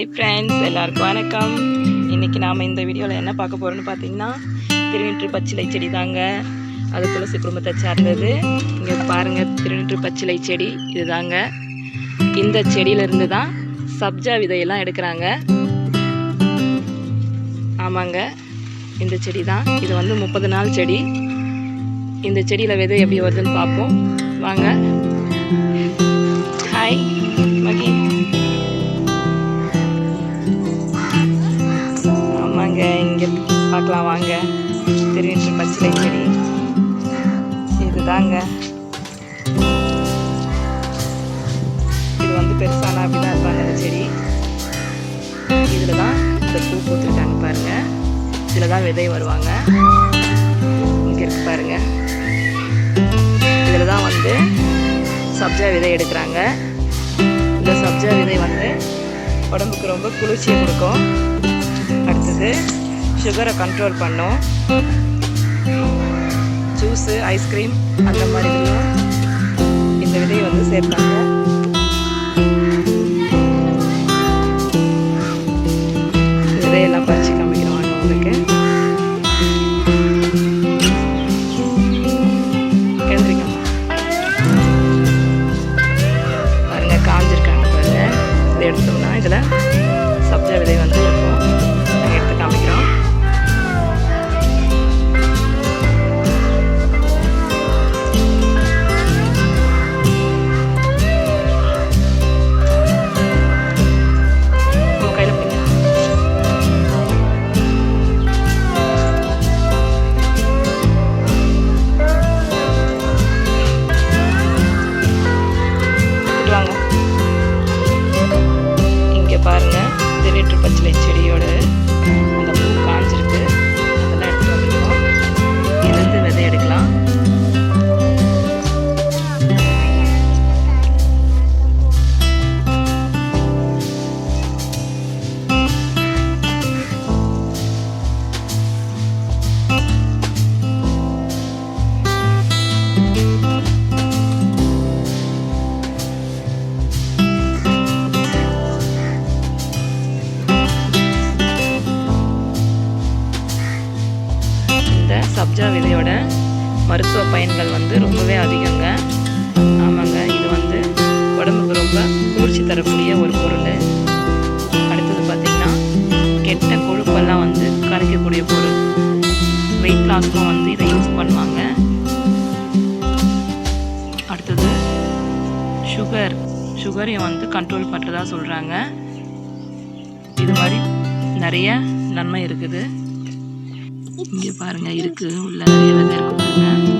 Hi friends, எல்லாருக்கும் வணக்கம். இன்றைக்கி நாம் இந்த வீடியோவில் என்ன பார்க்க போகிறோன்னு பார்த்தீங்கன்னா, திருநீற்று பச்சிலை செடி தாங்க. அது துளசி குடும்பத்தை சார்ந்தது. இங்கே பாருங்கள், திருநீற்று பச்சிலை செடி இது தாங்க. இந்த செடியிலேருந்து தான் சப்ஜா விதையெல்லாம் எடுக்கிறாங்க. ஆமாங்க, இந்த செடி தான். இது வந்து 30 நாள் செடி. இந்த செடியில் விதை எப்படி வருதுன்னு பார்ப்போம் வாங்க. ஹாய் மகி. ஆமாங்க, இங்கே பார்க்கலாம் வாங்க. திருநீற்று பச்சிலை செடி இதுதாங்க. இது வந்து பெருசான அப்படிதான் இருப்பாங்க இந்த செடி. இதில் தான் இந்த பூ பூத்துருக்காங்க பாருங்க. இதில் தான் விதை வருவாங்க. இங்கே இருக்கு பாருங்க. இதில் தான் வந்து சப்ஜா விதை எடுக்கிறாங்க. இந்த சப்ஜா விதை வந்து உடம்புக்கு ரொம்ப குளிர்ச்சியை கொடுக்கும். அடுத்தது சுகரை கண்ட்ரோல் பண்ணும். ஜூஸு, ஐஸ்கிரீம் அந்த மாதிரி இதெல்லாம் இந்த விதையை வந்து சேர்த்தாங்க. விதையெல்லாம் பறிச்சு காமிக்கிறோம் உங்களுக்கு. எழுந்திரிக்கணும் பாருங்க, காஞ்சிருக்காங்க பாருங்க. இதை எடுத்தோம்னா இதில் சப்ஜா விதை வந்து இருக்கும். நாங்கள் எடுத்து காமிக்கிறோம். உங்கள் கையில் பிடிங்க. வாங்க, இங்கே பாருங்க, திருநீற்று பச்சிலை செடியோட அந்த பூ காஞ்சிருக்கு. அதெல்லாம் எடுத்து வந்துருக்கோம். இதுலேருந்து விதை எடுக்கலாம். சப்ஜா விதையோட மருத்துவ பயன்கள் வந்து ரொம்பவே அதிகங்க. ஆமாங்க, இது வந்து உடம்புக்கு ரொம்ப குளிர்ச்சி தரக்கூடிய ஒரு பொருள். அடுத்தது பார்த்திங்கன்னா, கெட்ட கொழுப்பெல்லாம் வந்து கரைக்கக்கூடிய பொருள். வெயிட் லாஸ்க்கும் வந்து இதை யூஸ் பண்ணுவாங்க. அடுத்தது சுகரையும் வந்து கண்ட்ரோல் பண்ணுறதா சொல்கிறாங்க. இது மாதிரி நிறைய நன்மை இருக்குது. இங்கே பாருங்க, இருக்கு உள்ள நிறைய விதை இருக்கு பாருங்க.